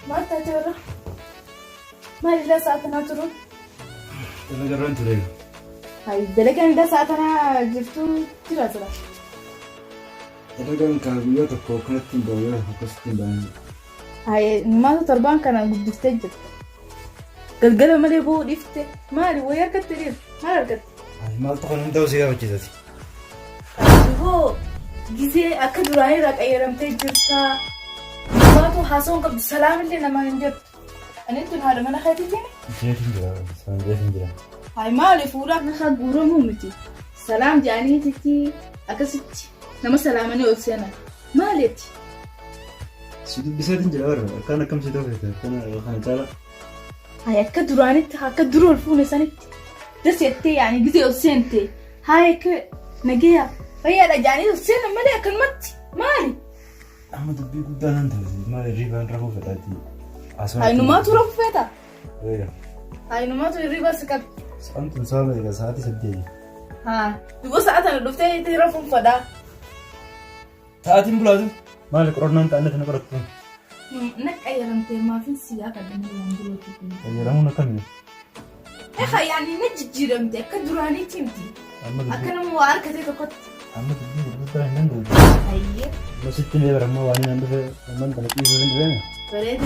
ما تجرى ما إلا ساعتنا ترون أنا جرّنت ليه هاي دلكن ده ساعتنا جبتو ترى أنا كان كابيوت كوكنت تنبويه وكستين بان هاي ما تربان كان قد استجد قلقلة مالي بو لفته مالي ويا كتير ما ركت هاي ما تقول من دوسي قبل كذا هو جزء أكد رأي رك أي رمتي جرتا ما تو حاسون قبل السلام اللي نما نجت أنا تنهار من أخذتي جيتين جرا سلام جيتين جرا هاي مالي فورا نخد بورم همتي سلام جاني تتي أكسبتي نما سلامني أوسينا مالتي سيد بساتين جرا كان كم سيد وقته كان خان تعالى هاي أكد رانيت أكد رول فوني سنت بس يتي يعني جزء أوسينتي هاي ك نجيا هي رجعني أوسينا مالي أكلمتي مالي أحمد بيقول قدام أنت ما ريبان رهو فتاتي هاي نما تروح فيتا إيه هاي نما تريبا سكت أنت مسافر إذا ساعتي سبتي ها تقول ساعات أنا دفتي تيرفون فدا ساعتي بلادو مالك رحنا أنت عندك نقرأ نك أي رمتي ما في سياق الدنيا ينقلوا تقول أي رمونا كم أخي يعني نجي رمتي كدراني تيمتي أكلم وارك تيجي كت أحمد بيقول قدام نندو هاي ما ستين ليه برموا واني نندو في من تنقيه في الدنيا بريد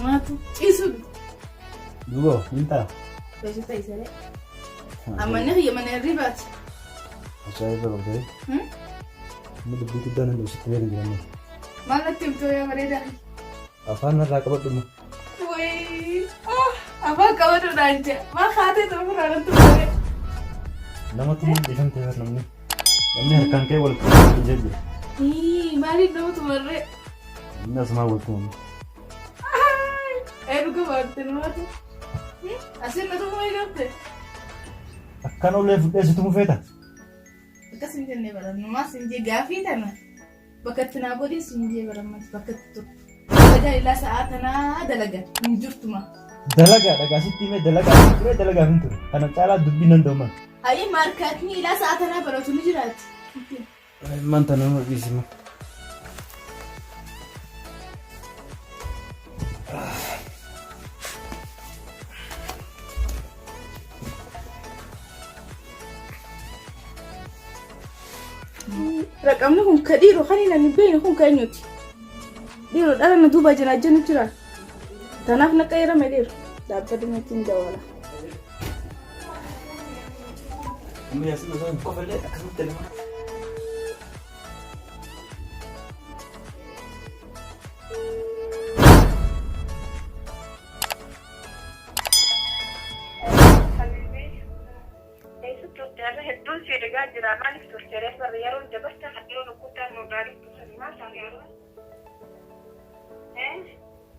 ما تو إيشو دوغو أنت بس تيسير أما نهي من الرباط أشاهد بقولي أحمد بيقول قدام نندو ستين ليه برموا ما نكتب يا بريد أفان الركبة دم وي أبغى كمان رانجة ما خاطر تروح رانت بريد لما تمر ديشان تهر نمني هركان كي ولا كي جدي مالي نو تمر الناس ما قلتهم أرجو بارتنواتو أصير نتوم ما يقطع كانوا ليه فدي ستوم فيتا بكسر جنة برا نما سنجي غافي تنا بكتنا بودي سنجي برا ما بكتو بدأ إلى ساعتنا دلقة من جرتما دلقة ستي مي دلقة فنتوري أنا تعالى دبينا دوما أي ماركاتني إلى ساعتنا برا تنجرات ما أنت نمر بيسمع رقمنهم كدير وخلينا نبينهم كأنيوتي ديرو أنا ندوبا جنا جرا تنافنا كيرا مدير دابا متين جوالا أمي يا سيدي زين كفر ليه أكسبت لما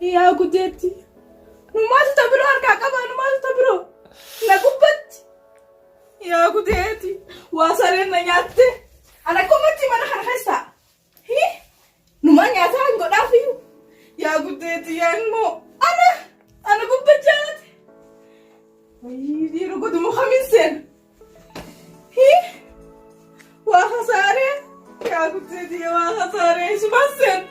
يا قديتي ما تتبرو أركا كمان ما تتبرو نكبت يا قديتي واسرنا نياتي أنا كمتي ما نحن حسا هي نما نياتا نقول أفيو يا قديتي يا نمو أنا كبت جاتي ويديرو قدمو 5 سنة هي وخسارة يا قديتي يا وخسارة شو بسن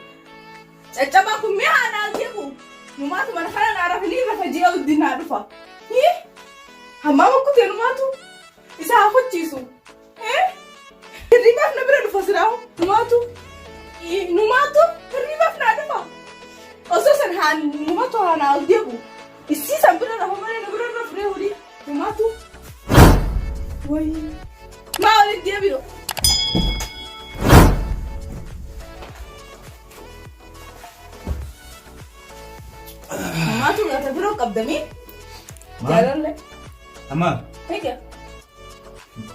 أجمعكم معنا الجبو نماتو من خلنا نعرف ليه رفجيه ودينا عرفة هي همام كنت نماتو إذا أخذ تيسو إيه الريبة في نبرة نفسره نماتو إيه نماتو الريبة في نعرفة أساسا هان نماتو هانا الجبو السيسا بنا رفمنا نبرة نفره لي نماتو وي ما أولي الجبيرو ما تقدر تبرو قدامي جالله أما هيك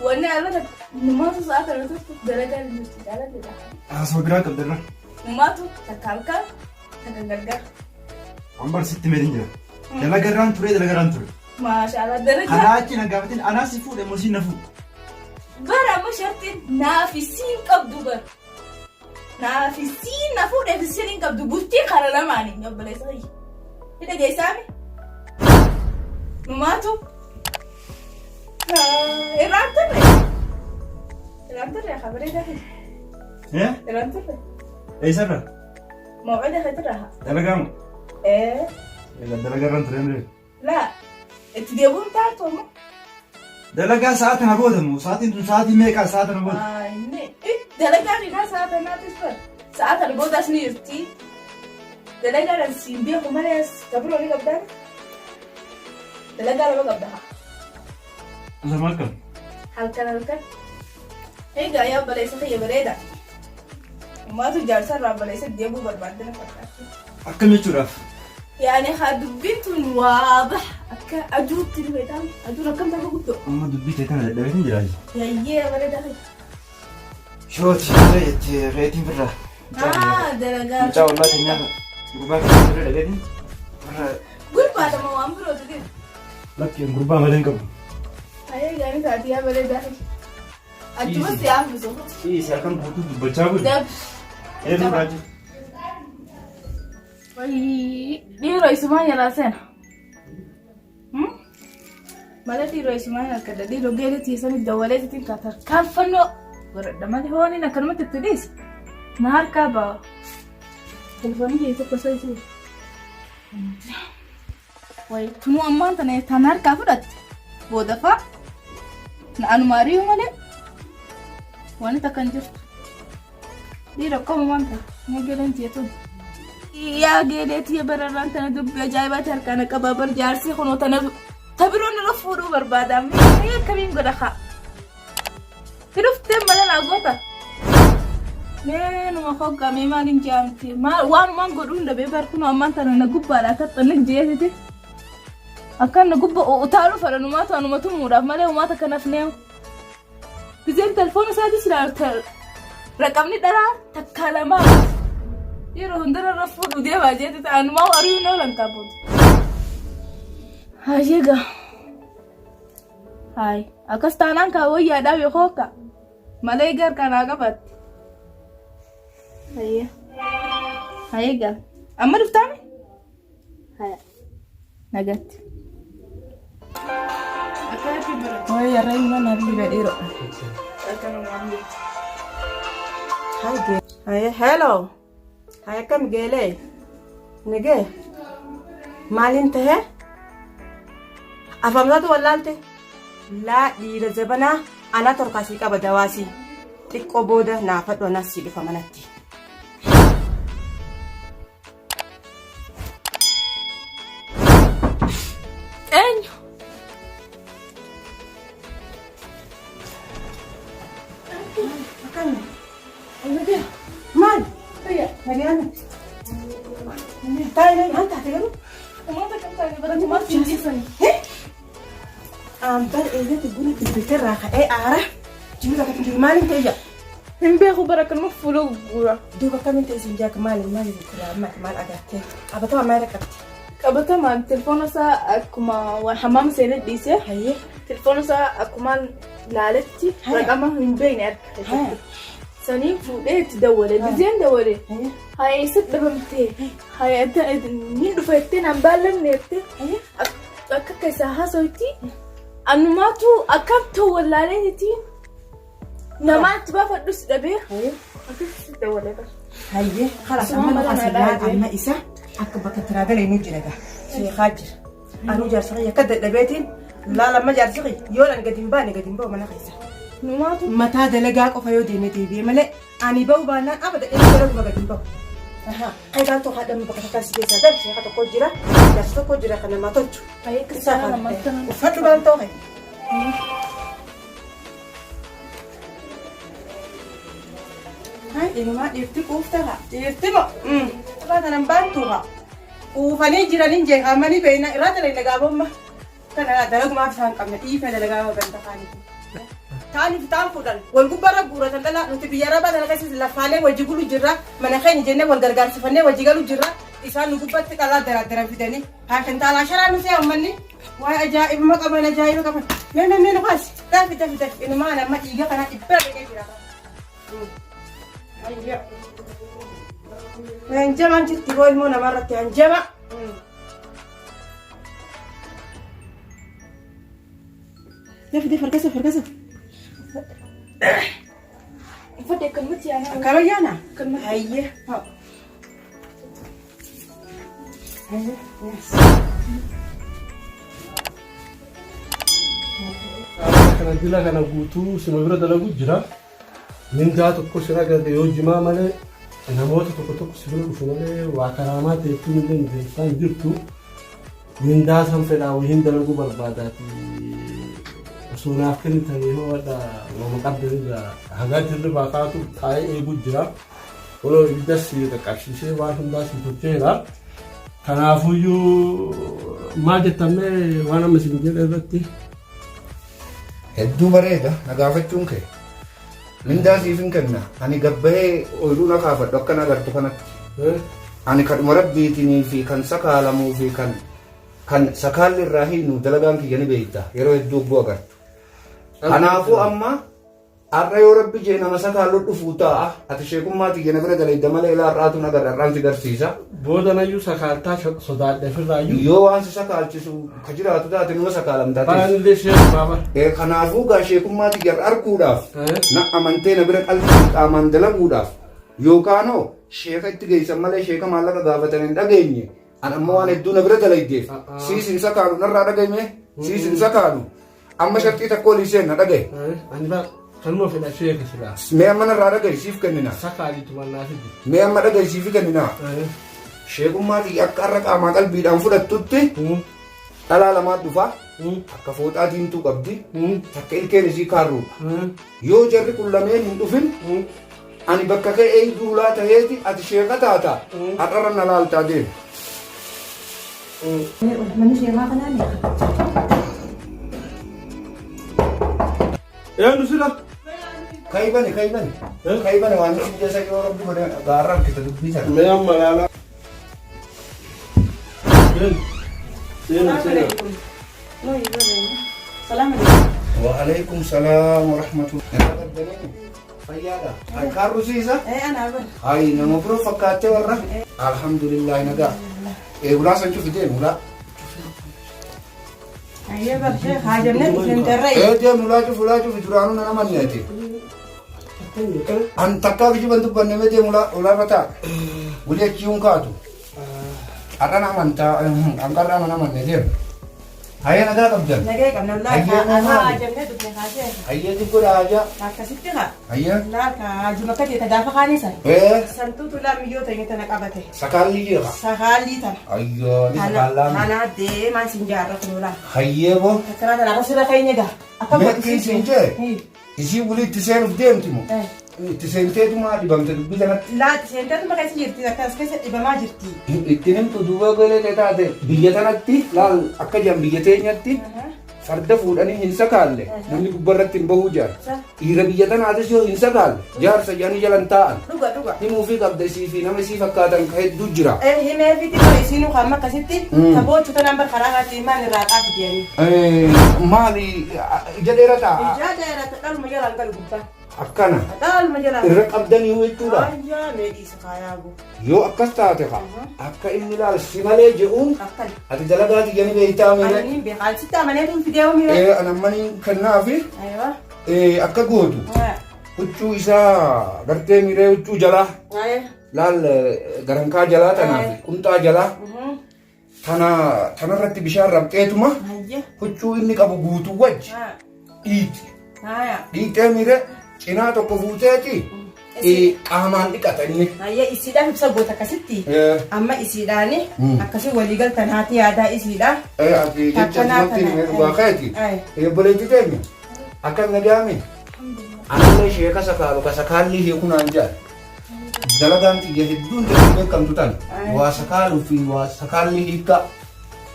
وانا أنا ما تصعد أنا درجة المستقبل ده أسوقراك بدرنا ما تكالكال تكالكال عمر 6 مدينة دلقران توري ما شاء الله درجة أنا أجي نقابتين أنا سيفو لموسين نفو برا ما شرط نافسين قبضوا بر نافسين نفو نافسين قبضوا بوتي خلاص ما نيجي قبل يسوي إذا جاي سامي ماتوا إيران ترى خبري ده إيه إيران ترى إيه سبب موعدها خطرها دلقام Dalaga ran turre. لا انت ديبون تاعتو ما Dalaga saat na boda mo. Saatin tun saati meeqa saat na boda. ne dalaga ni na saata na tisfar saata ni boda sni irti dalaga ran simbe ko manes tabro ni gabda dalaga la gabda Zaman kan. halkan hey gaya balesa ya bereda ma tu jarsa ra balesa debu barbad na pata Akkam jechuudhaaf. يعني هاد بنت واضح أجود تلبيتان أجود كم تبغى قلت Amma dubbii ta'e kana dadhabeetiin jiraati. يا ولد Shooti reetiin firraa. درجات Mucaa ollaa teenyaa gurbaa keessa irra dhagatiin. قول بعد ما وامبرو تدين Lakkeen gurbaa malee hin qabu. هاي يعني كاتي يا ولد أجود بس يا أبو Isa akkam buutuu dubbachaa bulu. دب Eeyyuu raaji. دي رئيس ما يلا سنة ماذا دي رئيس ما يلا كده دي لو جالت يسمي الدولات تنكتر كان فنو ورد ما دي هوني نكلمة التدريس نهار كابا تلفوني جيتو كسيتو وي تنو أمان تنه تنهار كافرت بودفع نانو ماريو مالي واني تكنجر دي رقم أمان تنه نجلن تيتو يا جيلتي يا برران تنا دب يا جايبات هالكنا كبابر جارسي خنو تنا تبرون رفورو بربادام هي كمين قدخا ترفتم مالا لاغوتا نينو ما خوكا ميما نجامتي ما وان مان قدون دبي بركنو امان تنا نقب على كتنك جيتي أكان نقب وتعرف على نماتو أنا ماتو مورا مالي وما تكنفنيو بزين تلفون سادس لا رقمني درا تكلمات يرو هندرا رفض ودي واجهت أنا ما أريد نقول كابود هاجيجا هاي أكستانان كاوي ada بيخوكا ملايجر كان عقبت هيا هايجا أما رفتامي هيا نجت هاي يا ريما نبي بديرو هاي هلو هاي كم جيلي نجي مالين تهي أفهمت ولا أنت لا دير زبنا أنا تركاسي كبدواسي تكوبوده نافت وناسي بفهمنتي أنيو مال هيا مليانة تايلي أنت هتقولي وما تكمل بدك ما تجيسني أمبر إذا تقولي تبتر راخة إيه أعرف جميلة كتنجي مالين تيجا هم بياخو بركة المفولو غورا دوبا كم أنت إذا جاك مالين بكرة مال أجاتي أبطوا ما ركبت كابتا ما التلفون سا أكما وحمام سيرت ديسة هاي تلفون سا أكما لالتي رقمها من بين أرك سنين فودي تدولي بزين دولي هاي ست بمتي هاي أنت مين رفعتين عم بالن نيتي أكاك ساها صوتي أنو ما تو أكبتو ولا ليتي نما تبا فدوس دبي أكاك دولي بس هاي خلاص أما نخسر أما إسا أكبر كترادة لينوجي لك شيء خاجر أنا جار صغير كده دبيتين لا لما جار صغير يولا قديم بو ما نخسر نما تو متى دلقاك وفيو ديمتي بي ملء أني بو بانا أبدا إلا بلد ما قديم بو قيدان تو خادم بكتة سياسة ده شيء خاطر كوجرا جالس كوجرا كنا ما توجو هاي كسر لما تنا وفتو بانتو هاي هاي إنه ما يفتي كوفتها يفتي ما هذا نبانتوها وفني جيرانين جي عملي بينا إرادة اللي لقابهم ما كان دلقوا ما فهم كم نتيجة اللي لقابهم بنتقاني تاني فتام فودان والجبارة جورة تلا نتبيارا بعد أنا كسر لفانة وجيبولو جرا مناخين جنة والدرجات سفنة وجيجالو جرا إسان نجوبات تكلا درا فيداني هاكن تلا شرا نسي أمني وهاي أجائب ما كمان أجائب كمان من خاص تافي إنه ما أنا ما إيجا كنا إبرة بيجي جرا أيوة أنجما أنت تقول مو نمرة أنجما دفي فركسة فدي كلمتي أنا كرويانا كلمة هاي Kana dila kana guutuu sima bira dalagu jira. Mindaa tokko sira gadi yoo jimaa malee namoota tokko si bira dhufu malee waa karaamaa ta'etu ni dandeessaa hin jirtu. Mindaa san fedhaa wayiin dalagu barbaadaati. Osoo naaf kennitanii hoo wadha nama qabdanirra hagaa jirri baakaatu taa'ee eeguu jira. Oloo ibiddas qaqqabsiisee waan hundaa si tolcheera. Kanaafuyyuu maal jettamee waan amma isin jedhe irratti hedduu bareeda na gaafachuun kee mindaa siifin kenna ani gabbahee ooluu na kaafadhu akka na agartu kanatti ani kadhuma rabbiitinii fi kan sakaalamuu fi kan sakaalli irraa hiinu dalagaan kiyya ni beekta yeroo hedduu ogguu agartu kanaafuu amma har'a yoo rabbi jee nama sakaallu dhufuu ta'a ati sheekummaa kiyya na bira galayda malee ilaa har'aatu na gararraan si garsiisa boodanayyuu sakaaltaa sodaadhe firraayyuu yoo waan si sakaalchisu ka jiraatu taate nama sakaalamtaa baanillee sheeku baaba kanaafuu gaa sheekummaa kiyya arguudhaaf na amantee na bira qalbii qaamaan dalaguudhaaf yookaanoo sheeka itti geessan malee sheeka maallaqa gaafatan hin dhageenye an amma waan hedduu na bira galaydeef siisin sakaalu narraa dhagayme siisin sakaalu amma sharxii takko olii seen na dhagaye kanuma fedha sheeka silaa mee amma narraa dhagaye siif kennina sakaaliitu mannaafi mee amma dhagaye siif kennina sheekummaa kiyya akka har'a qaamaa qalbiidhaan fudhattutti dhalaa lamaa dhufa akka fooxaa diimtuu qabdi takka ilkeen isii kaarruudha yoo jarri kun lameen hin dhufin ani bakka ka'ee duulaa ta'eeti ati sheeka taata har'arra na laaltaa deema. Nusira kaibane waan nuti jasa yoo rabbi godhe gaarraan kita dubbii sana. Mee amma laala. Waalaikum salam warahmatullahi fayyaadha. Kaarru siisa? Hai nama biro fakkaatee warra. Alhamdulillah nagaa. Ulaa san cufi deemu ulaa. Ayo barshe hajamne senterre. Deemu ulaa cufi duraanuu nana manneeti. An takkaa biji bantu banneme deemu ulaa mataa. Gulee kiyuun kaatu. Har'a nama amantaa anqarraa mana manne deemu. Hayya nagaa qabdan. Nagaa qabna laa hajamne dubne haasee. Hayya dibboodha haja. Akkasitti haa. Hayya. Laaka hajuma kati gaafa kaanisan. Santuutu lammiyoo ta'e tana qabate. Sakaalli jira. Sakaalli tana. Ayyoo ni sakaallaan. Kana deemaan sin jaarra kunula. Hayyee boo. Akkana tana asirra keenye gaa. Meeqii siin jee. Isii wuli itti seenuuf deemti moo? Itti seenteetuma dhibamte dubbii kanatti. Laati seenteetuma keessa jirti akkas keessa dhibamaa jirti. Ittiin himtu duuba golee taate biyya tanatti laal akka jiran biyya teenyatti farda fuudhanii hin sakaalle namni gubbarratti hin bahuu jaara. Dhiira biyya tanaatis yoo hin sakaalle jaarsa jaanii jalan taa'an. Dhuga. Himuufii qabda isii fi nama isii fakkaatan hedduu jira. Himeefi xiqqoo isiinuu kan akkasitti kaboochu tanaan bar karaa haati maal irraa qaati jedhanii. Maali jedheera taa'a. Jaadheera dhaluma jalaan galu gubbaa. Akkana. Dhaluma jalaan. Irra qabdanii jechuudha. Ayyaa meedhiisa kaayaabu. Yoo akkas taate akka inni ilaal si malee je'uun ati dalagaati jani beektaa mere. Ani beekaa sitti amanee tun fidee mire. Anammanii kennaafi Aywa. akka gootu. Huccuu isaa gartee miree huccuu jalaa. Laal garankaa jalaa tanaaf qunxaa jalaa. Tanarratti bishaan rabxeetuma. Huccuu inni qabu guutuu wajji. Dhiiti. Dhiitee miree cinaa tokko fuuteeti. Qaamaan dhiqatanii. Ayya isiidhaan ibsa goota akkasitti. Amma isiidhaani akkasii waliigaltan haati yaadaa isiidha. Ati jecha namatti himee dhugaa kaati. Obboleetti teenya akkas nagaame. Anillee sheeka sakaalu ka sakaalli hiikunaan jaal. Dalagaan xiyya hedduun beekamtu tan. Waa sakaaluu fi waa sakaalli hiikka.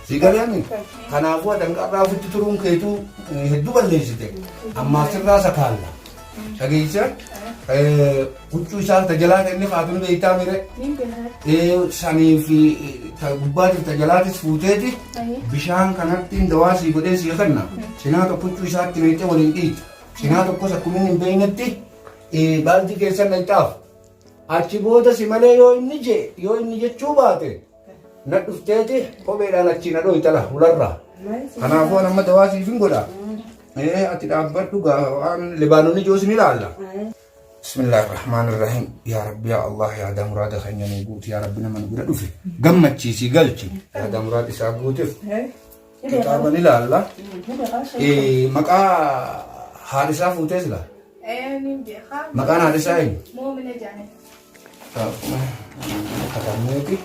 Sigaleemi. Kanaafuu adanqarraa ofitti turuun keetuu hedduu balleessite. Ammaa sirraa sakaalla. Dhageessa. Huccuu isaa tajalaa inni faatuun beektaa mire. Sanii fi gubbaatiif tajalaatis fuuteeti. Bishaan kanatti dawaasii godhee siya kenna. Sinaa tokko huccuu isaatti meexxee waliin dhiitu. Sinaa tokkos akkuma hin beeknetti baaltii keessan dhaqxaaf. Achi booda si malee yoo inni jechuu baate na dhufteeti kopheedhaan achi na dhooytala hularraa. Kanaafuu amma dawaasiif hin godha. Ati dhaabbadhu waan Libaanoonni joos ni ilaalla. Bismillahirrahmanirrahim. Ya Rabbi ya Allah ya da murada khanya ni guuti ya Rabbi nama nugura dhufe. Gammachiisi galchi. Ya da murada isaa guutiif. Kitaaba ni laalla. Maqaa haadhisaa fuutees laa. Maqaan haadhisaa eenyu? Muumina jaane. Katabneeti.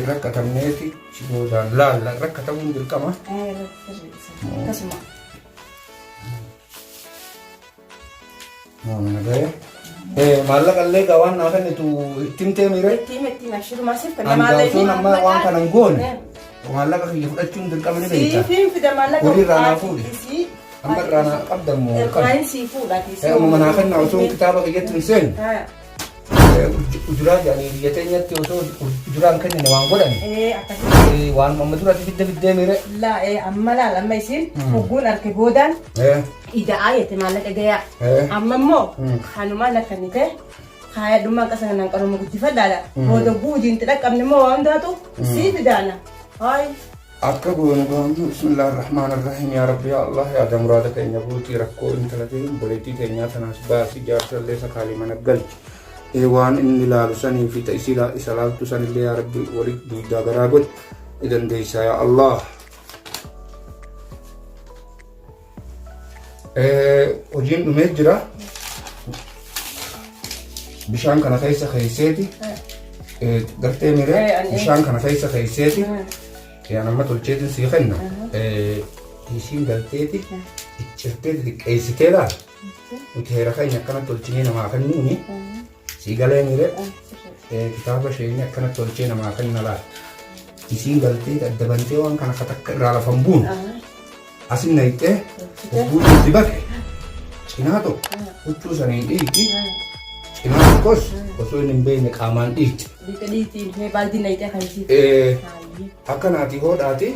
Rakkatamneeti. Shiboodaan laalla rakkatamuun dirqama. Kasuma. Maallaqa illee gawaan naa kennitu ittiin teemire. Ittiin ashiru maasiif kan Ani gaafsoon amma waan kana hin goone. Maallaqa kiyya fudhachuun dirqama ni beekta. Siifin fida maallaqa. Horii irraa naa fuudhe. Amma irraa naa qabdamu. Irraan sii fuudha. Amma naa kenna osoo kitaaba kiyyatti hin seenu. Ujuraa jedhanii biyya teenyatti osoo ujuraan kennine waan godhani. Akkasuma. Waan amma duratti fiddee mire. Laa amma laal amma isin hogguun harka boodaan ida'aa jette maallaqa gayaa. Amma immoo kanumaan akkannite kaayadhummaan qasa kanaan qaruma guddifadhaadha. Booda guudiin xidhaqqabne immoo waan daatu sii fidaana. Akka goone goone bismillahirrahmanirrahim yaa rabbi yaa Allah yaa da muraada keenya guutii rakkoo intalatiin boleettii keenyaa tanaas baasii jaarsallee sakaalii mana galchi. Waan inni ilaalu sanii fi isa laaltu sanillee yaa rabbi walii duudaa garaa godhi ni dandeessa yaa Allah. Hojiin dhumee jira. Bishaan kana keessa keesseeti. Gartee miree bishaan kana keessa keesseeti. Yaa nama tolcheetiin sii kenna. Isiin galteeti iccirteeti xiqqeessitee laala. Nuti heera keenya akkana tolchinee namaa kennuuni. Sigalee mire kitaaba isheen akkana tolchee namaa kenna laala. Isiin galtee daddabantee waan kana katakka irraa lafan buun. Asin nayxee huccuu dibate cinaa tokko huccuu saniin dhiitti cinaa tokkos osoo hin beekne qaamaan dhiitti. Dhiitiin baaldii nayxee akkasitti. Akkanaati hoodhaati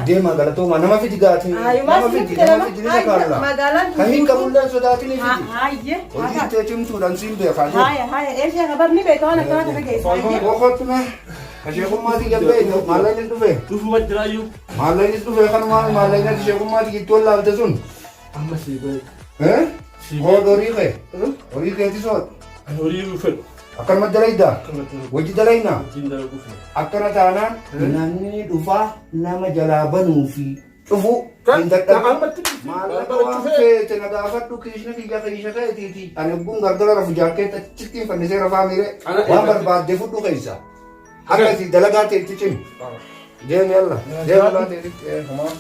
deemaa galatoomaa nama fidi gaati nama fidi ni sakaalla kan hin qabulleen sodaati ni fidi hojii tee cimtuudhaan siin beekaa eeshee habarni beeka waan akkana kana keessa boqottume asheekummaati gabbee maallaqni dhufe Dhufuma jiraayyuu. maallaqni dhufe kanumaan maallaqni asheekummaati gidduun laalte sun Amma sii bahe. hood horii keeti sood Ani horii dhufedhu. akkanuma dalaydaa wajji dalaynaa Wajjin dalaguu fi. akkana taanaan namni dhufaa nama jalaa banuu fi dhufu hin dadhabu. Maallaqa waan feete na gaafadhu kiishna kiyya kiisha keetiiti. Ani ogguun gargara rafu jaakkeetta achitti hin fannisee rafaa miire waan barbaadde fudhu keessa. Akkasii dalagaa teetti cimi. Deemi alla. Deemi alla teetti.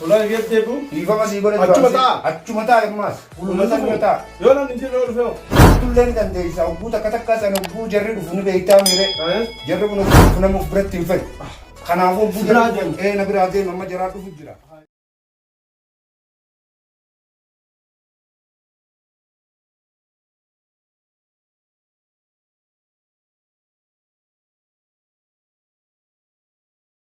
Ulaan geef deebi'u. Dhiifama sii godhe Achuma ta'a. Achuma ta'a ammaas. Uummata bira ta'a. Yoo namni hin jirre yoo dhufeewu. Tullee ni dandeessa. Ogguu takka takka sana ogguu jarri dhufu ni beektaa miire. Jarri kun namuuf biratti hin fedhu. Kanaafuu ogguu jarri na biraa deemu amma jaraa dhufu jira.